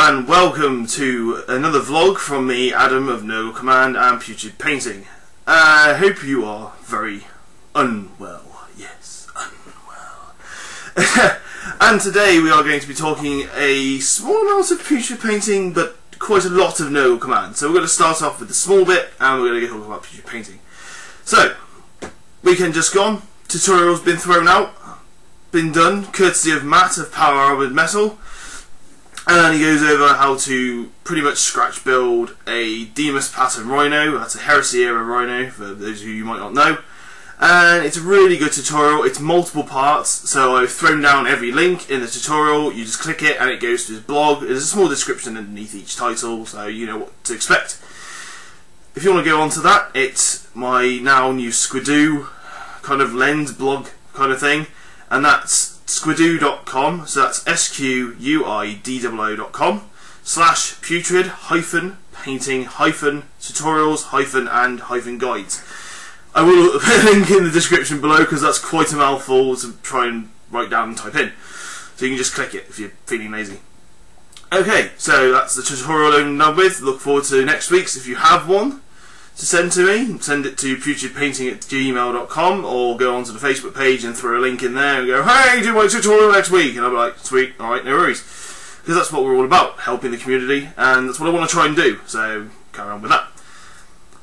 and welcome to another vlog from me, Adam of Nurgle Command and Putrid Painting. I hope you are very unwell. Yes, unwell. And today we are going to be talking a small amount of Putrid Painting, but quite a lot of Nurgle Command. So we're going to start off with the small bit, and we're going to talk about Putrid Painting. So, weekend just gone, tutorial's been thrown out, been done, courtesy of Matt of Power Armored Metal. And he goes over how to pretty much scratch build a Demas pattern rhino. That's a Heresy era rhino, for those of you who might not know. And it's a really good tutorial. It's multiple parts, so I've thrown down every link in the tutorial. You just click it and it goes to his blog. There's a small description underneath each title, so you know what to expect. If you want to go on to that, it's my now new Squidoo kind of lens blog kind of thing, and that's squidoo.com, so that's squidoo.com/putrid-painting-tutorials-and-guides. I will put a link in the description below because that's quite a mouthful to try and write down and type in. So you can just click it if you're feeling lazy. Okay, so that's the tutorial I'm done with. Look forward to next week's. If you have one to send to me, send it to putridpainting@gmail.com, or go onto the Facebook page and throw a link in there and go, hey, do my tutorial next week, and I'll be like, sweet, alright, no worries, because that's what we're all about, helping the community, and that's what I want to try and do, so carry on with that.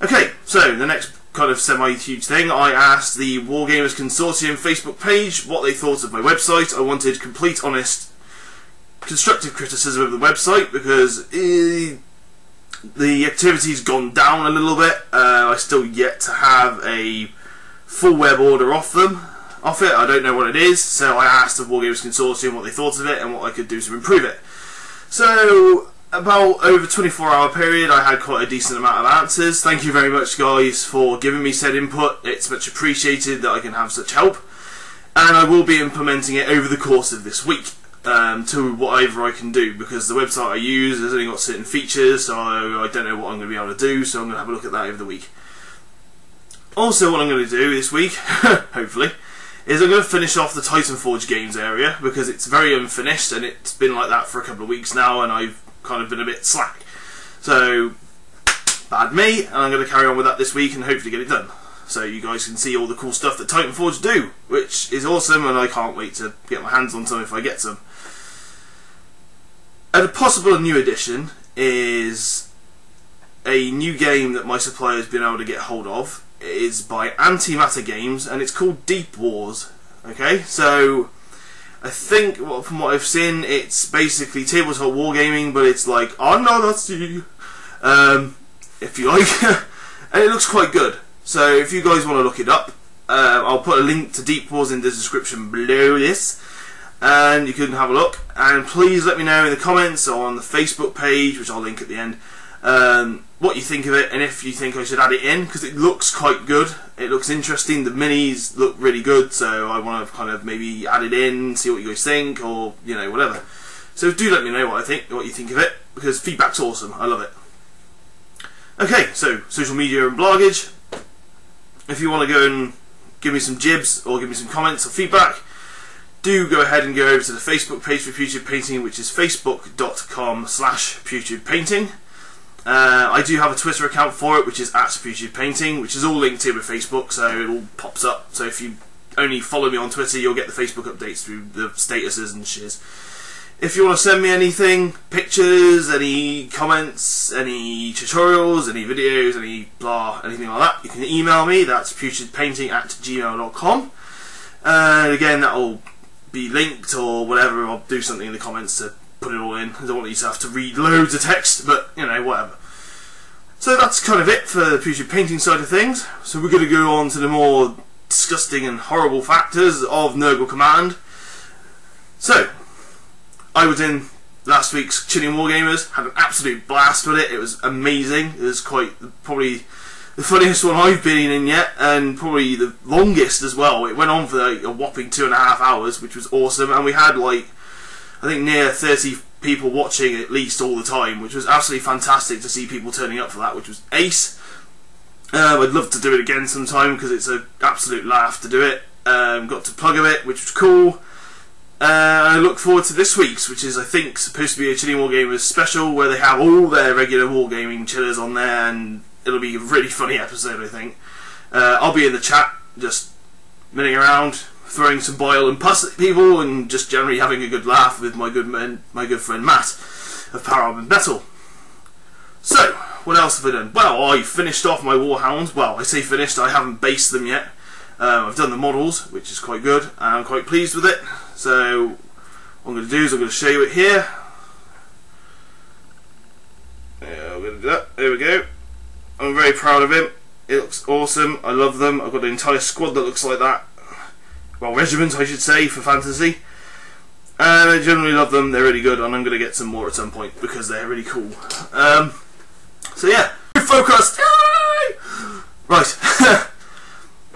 Okay, so the next kind of semi-huge thing, I asked the Wargamers Consortium Facebook page what they thought of my website. I wanted complete, honest, constructive criticism of the website, because the activity's gone down a little bit. I still yet to have a full web order off it. I don't know what it is, so I asked the Wargamers Consortium what they thought of it and what I could do to improve it. So, about over a 24-hour period, I had quite a decent amount of answers. Thank you very much, guys, for giving me said input. It's much appreciated that I can have such help, and I will be implementing it over the course of this week. To whatever I can do, because the website I use has only got certain features, so I don't know what I'm going to be able to do, so I'm going to have a look at that over the week. Also, what I'm going to do this week, hopefully, is I'm going to finish off the Titanforge games area, because it's very unfinished, and it's been like that for a couple of weeks now, and I've kind of been a bit slack. So, bad me, and I'm going to carry on with that this week and hopefully get it done, so you guys can see all the cool stuff that Titanforge do, which is awesome, and I can't wait to get my hands on some if I get some. And a possible new addition is a new game that my supplier has been able to get hold of. It is by Antimatter Games, and it's called Deep Wars. Okay, so I think from what I've seen, it's basically tabletop wargaming, but it's like, oh no, that's you, if you like, and it looks quite good. So if you guys want to look it up, I'll put a link to Deep Wars in the description below this, and you can have a look. And please let me know in the comments or on the Facebook page, which I'll link at the end, what you think of it, and if you think I should add it in, because it looks quite good. It looks interesting. The minis look really good, so I want to kind of maybe add it in, see what you guys think, or you know, whatever. So do let me know what you think of it, because feedback's awesome. I love it. Okay, so social media and bloggage. If you want to go and give me some jibs or give me some comments or feedback, do go ahead and go over to the Facebook page for Putrid Painting, which is facebook.com/putridpainting. I do have a Twitter account for it, which is @putridpainting, which is all linked here with Facebook, so it all pops up. So if you only follow me on Twitter, you'll get the Facebook updates through the statuses and shiz. If you want to send me anything, pictures, any comments, any tutorials, any videos, any blah, anything like that, you can email me. That's putridpainting@gmail.com. And again, that'll be linked or whatever. I'll do something in the comments to put it all in. I don't want you to have to read loads of text, but you know, whatever. So that's kind of it for the Putrid Painting side of things. So we're going to go on to the more disgusting and horrible factors of Nurgle Command. So, I was in last week's Chilean Wargamers, had an absolute blast with it. It was amazing. It was probably the funniest one I've been in yet, and probably the longest as well. It went on for like a whopping 2.5 hours, which was awesome, and we had like, I think near 30 people watching at least all the time, which was absolutely fantastic to see people turning up for that, which was ace. I'd love to do it again sometime because it's an absolute laugh to do it. Got to plug a bit, which was cool. I look forward to this week's, which is, I think, supposed to be a Chilling Wargamers special, where they have all their regular Wargaming chillers on there, and it'll be a really funny episode, I think. I'll be in the chat, just milling around, throwing some bile and pus at people, and just generally having a good laugh with my good friend Matt of Power and Metal. So, what else have I done? Well, I finished off my Warhounds. Well, I say finished, I haven't based them yet. I've done the models, which is quite good, and I'm quite pleased with it. So, what I'm going to do is I'm going to show you it here. Yeah, I'm going to do that. There we go. I'm very proud of him. It looks awesome. I love them. I've got an entire squad that looks like that. Well, regiment, I should say, for fantasy. And I generally love them. They're really good, and I'm going to get some more at some point because they're really cool. So yeah, focused. Yay! Right.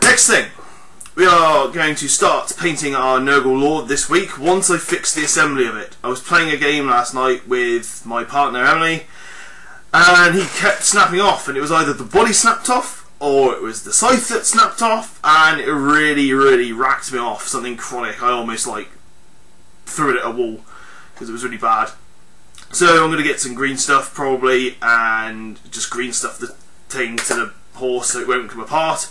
Next thing, we are going to start painting our Nurgle Lord this week. Once I fix the assembly of it, I was playing a game last night with my partner Emily, and he kept snapping off, and it was either the body snapped off or it was the scythe that snapped off, and it really racked me off. Something chronic. I almost like threw it at a wall because it was really bad. So I'm going to get some green stuff probably, and just green stuff the thing to the horse so it won't come apart,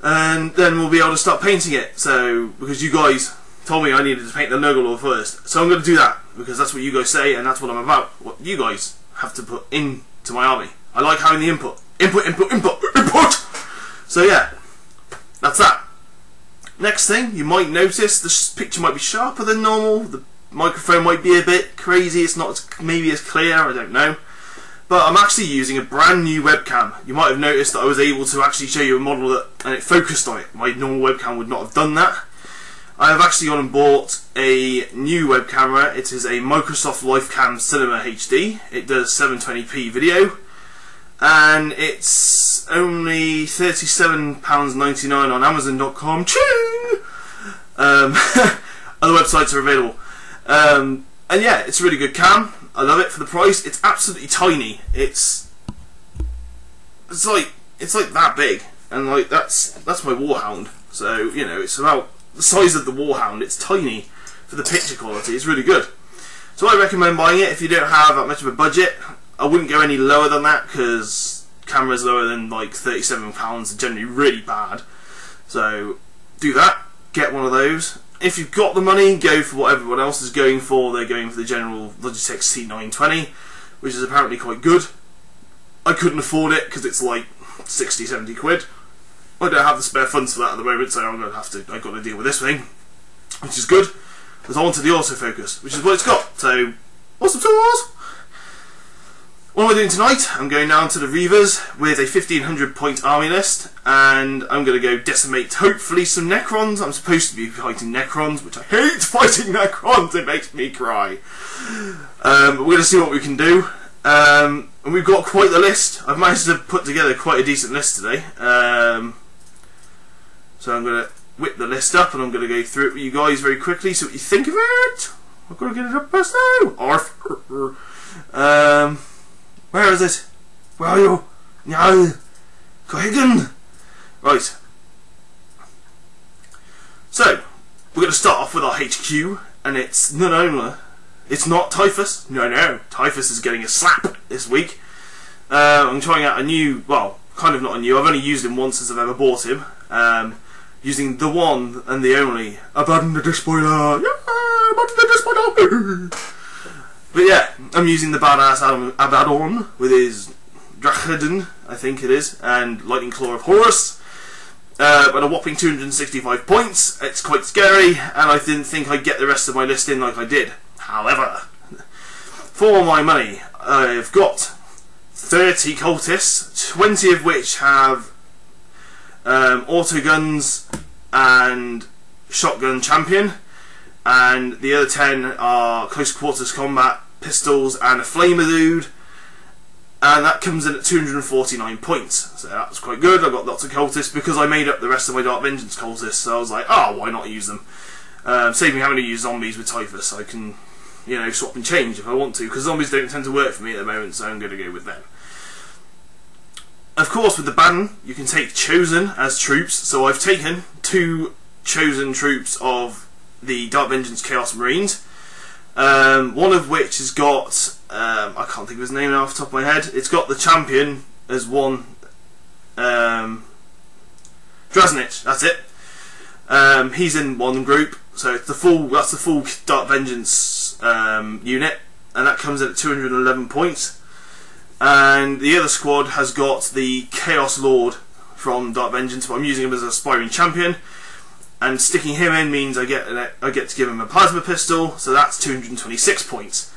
and then we'll be able to start painting it. So, because you guys told me I needed to paint the Nurgle Lord first, so I'm going to do that because that's what you guys say and that's what I'm about. What you guys have to put into my army. I like having the input. So yeah, that's that. Next thing, you might notice this picture might be sharper than normal. The microphone might be a bit crazy. It's not maybe as clear. I don't know. But I'm actually using a brand new webcam. You might have noticed that I was able to actually show you a model that, and it focused on it. My normal webcam would not have done that. I have actually gone and bought a new web camera. It is a Microsoft LifeCam Cinema HD. It does 720p video, and it's only £37.99 on Amazon.com. Ching! Other websites are available. And yeah, it's a really good cam. I love it for the price. It's absolutely tiny. It's like that big, and like that's my Warhound. So you know, it's about the size of the Warhound. It's tiny for the picture quality. It's really good. So I recommend buying it if you don't have that much of a budget. I wouldn't go any lower than that because cameras lower than like £37 are generally really bad. So do that. Get one of those. If you've got the money, go for what everyone else is going for. They're going for the general Logitech C920, which is apparently quite good. I couldn't afford it because it's like 60-70 quid. I don't have the spare funds for that at the moment, so I've got to deal with this thing, which is good. Because I wanted the autofocus, which is what it's got. So, awesome tools! What am I doing tonight? I'm going down to the Reavers with a 1500 point army list, and I'm going to go decimate hopefully some Necrons. I'm supposed to be fighting Necrons, which I hate fighting Necrons, it makes me cry. But we're going to see what we can do. And we've got quite the list. I've managed to put together quite a decent list today. So I'm going to whip the list up and I'm going to go through it with you guys very quickly, see what you think of it. I've got to get it up first now. Where is it? Where are you? No. Cohigan. Right. So, we're going to start off with our HQ, and it's none only. It's not Typhus. No. Typhus is getting a slap this week. I'm trying out a new, well, kind of not a new. I've only used him once since I've ever bought him. Using the one and the only Abaddon the Despoiler. Yeah, Abaddon the Despoiler. But yeah, I'm using the badass Abaddon with his Drachedon, I think it is, and Lightning Claw of Horus. But a whopping 265 points. It's quite scary, and I didn't think I'd get the rest of my list in like I did. However, for my money, I've got 30 cultists, 20 of which have autoguns and shotgun champion, and the other 10 are close quarters combat, pistols, and a flamer dude, and that comes in at 249 points. So that was quite good. I got lots of cultists because I made up the rest of my Dark Vengeance cultists, so I was like, oh, why not use them? Save me having to use zombies with Typhus. I can, you know, swap and change if I want to, because zombies don't tend to work for me at the moment, so I'm going to go with them. Of course, with the Baden, you can take Chosen as troops, so I've taken 2 Chosen troops of the Dark Vengeance Chaos Marines. One of which has got, I can't think of his name now off the top of my head. It's got the champion as one, Draznich, that's it. He's in one group, so it's that's the full Dark Vengeance unit, and that comes in at 211 points. And the other squad has got the Chaos Lord from Dark Vengeance, but I'm using him as an aspiring champion. And sticking him in means I get to give him a plasma pistol, so that's 226 points.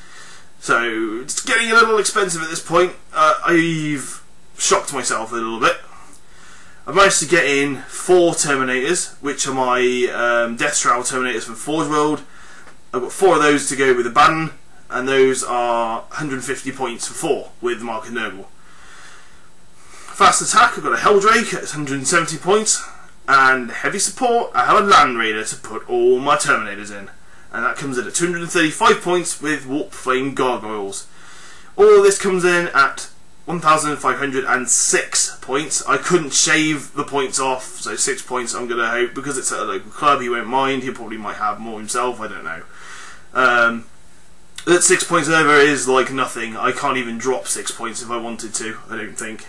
So it's getting a little expensive at this point. I've shocked myself a little bit. I've managed to get in 4 Terminators, which are my Death Shroud Terminators from Forge World. I've got 4 of those to go with the Baden, and those are 150 points for 4 with the Mark of Nurgle. Fast attack, I've got a Helldrake at 170 points. And heavy support, I have a Land Raider to put all my Terminators in, and that comes in at 235 points with Warp Flame Gargoyles. All this comes in at 1,506 points. I couldn't shave the points off, so 6 points I'm going to hope, because it's at a local club, he won't mind, he probably might have more himself, I don't know. That 6 points over is like nothing. I can't even drop 6 points if I wanted to, I don't think.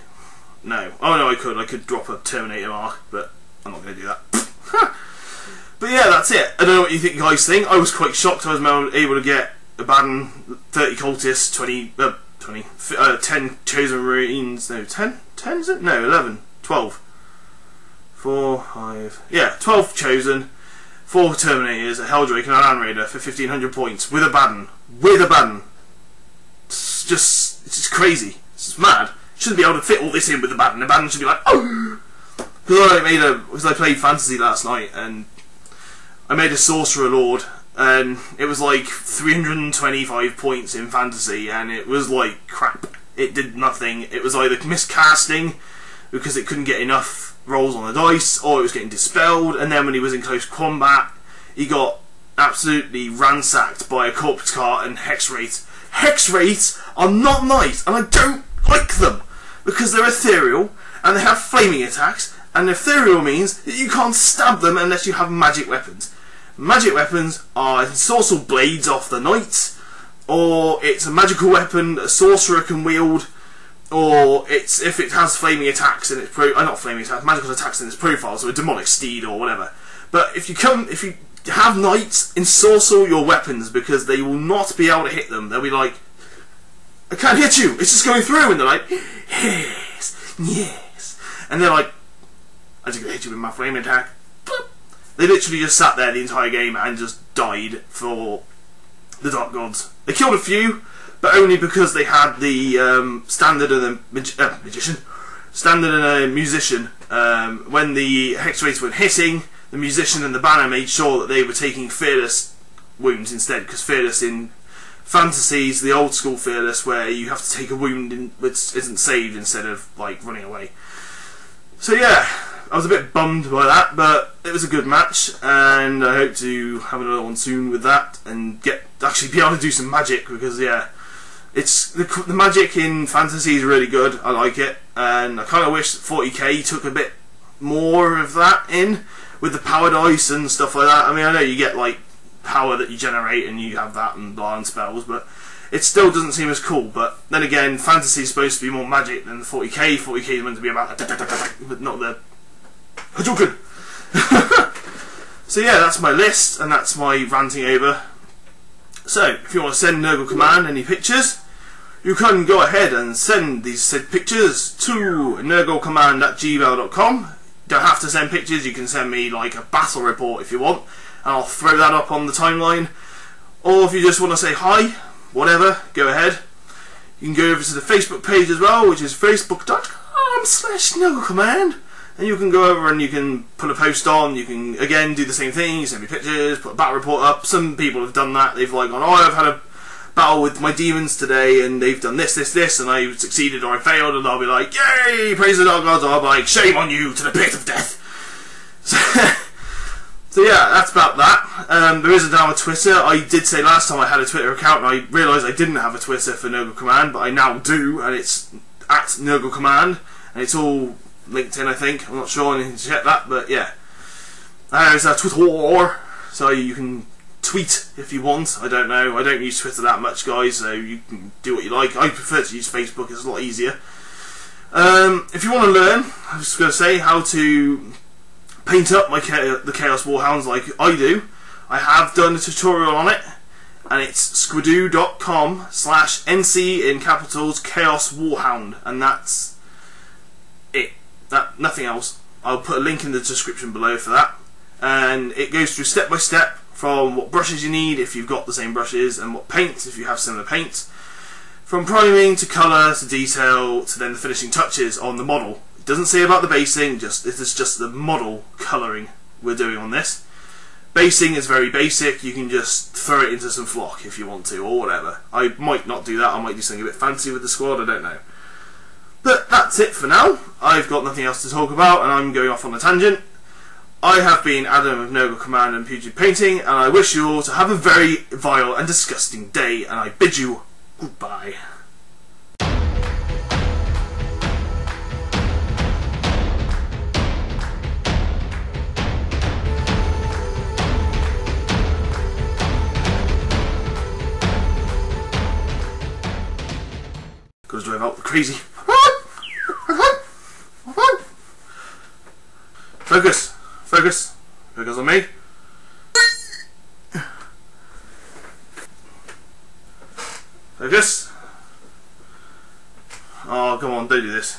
No. Oh no, I could drop a Terminator mark, but I'm not going to do that. But yeah, that's it. I don't know what you guys think. I was quite shocked I was able to get a Baden, 30 cultists, 10 chosen marines, no, 10 is it? No, 11, 12. 4, 5, yeah, 12 chosen, 4 Terminators, a Helldrake and a Land Raider for 1,500 points with a Baden. With a Baden. It's just crazy. It's just mad. Shouldn't be able to fit all this in with the Baden. The Baden should be like, oh! Because I played Fantasy last night, and I made a Sorcerer Lord, and it was like 325 points in Fantasy, and it was like crap. It did nothing. It was either miscasting, because it couldn't get enough rolls on the dice, or it was getting dispelled, and then when he was in close combat, he got absolutely ransacked by a corpse cart and hex rates. Hex rates are not nice, and I don't like them, because they're ethereal, and they have flaming attacks, and ethereal means that you can't stab them unless you have magic weapons. Magic weapons are sorcerer blades off the knights, or it's a magical weapon that a sorcerer can wield, or it's if it has flaming attacks in its not flaming attacks, magical attacks in its profile, so a demonic steed or whatever. But if you have knights, ensorcel your weapons, because they will not be able to hit them. They'll be like, I can't hit you, it's just going through, and they're like, yes, yes, and they're like, I'm just going to hit you with my flaming attack. They literally just sat there the entire game and just died for the Dark Gods. They killed a few, but only because they had the standard and a magician, standard and a musician. When the hex rates weren't hitting, the musician and the banner made sure that they were taking fearless wounds instead, because fearless in Fantasy is the old school fearless where you have to take a wound which isn't saved instead of like running away. So yeah, I was a bit bummed by that, but it was a good match, and I hope to have another one soon with that and actually be able to do some magic, because yeah, it's the magic in Fantasy is really good. I like it, and I kind of wish that 40k took a bit more of that in with the power dice and stuff like that. I mean, I know you get like power that you generate and you have that and blah and spells, but it still doesn't seem as cool. But then again, Fantasy is supposed to be more magic than the 40k. 40k is meant to be about but not the Hadouken. So yeah, that's my list, and that's my ranting over. So, if you want to send Nurgle Command any pictures, you can go ahead and send these said pictures to nurglecommand@gmail.com. Don't have to send pictures, you can send me like a battle report if you want, and I'll throw that up on the timeline. Or if you just want to say hi, whatever, go ahead. You can go over to the Facebook page as well, which is facebook.com/NurgleCommand. And you can go over and you can put a post on, you can again do the same thing, you send me pictures, put a battle report up. Some people have done that, they've like gone, oh, I've had a battle with my demons today and they've done this, and I succeeded or I failed, and I'll be like, yay, praise the Dark Gods, or I'll be like, shame on you to the pit of death. So yeah, that's about that. There is now a Twitter. I did say last time I had a Twitter account, and I realised I didn't have a Twitter for Nurgle Command, but I now do, and it's @Nurgle Command, and it's all LinkedIn, I think. I'm not sure, I need to check that, but yeah. There's a Twittooooor. So you can tweet if you want. I don't know. I don't use Twitter that much, guys, so you can do what you like. I prefer to use Facebook. It's a lot easier. If you want to learn, I was going to say, how to paint up the Chaos Warhounds like I do, I have done a tutorial on it, and it's squidoo.com/NC in capitals Chaos Warhound, and that's it. Nothing else. I'll put a link in the description below for that, and it goes through step by step from what brushes you need if you've got the same brushes, and what paints if you have similar paints, from priming to colour to detail to then the finishing touches on the model. It doesn't say about the basing, this is just the model colouring we're doing on this. Basing is very basic, you can just throw it into some flock if you want to, or whatever. I might not do that, I might do something a bit fancy with the squad, I don't know. But that's it for now. I've got nothing else to talk about, and I'm going off on a tangent. I have been Adam of Nurgle Command and Putrid Painting, and I wish you all to have a very vile and disgusting day, and I bid you goodbye. Gotta drive out the crazy. Focus! Focus! Focus on me. Focus! Oh, come on, don't do this.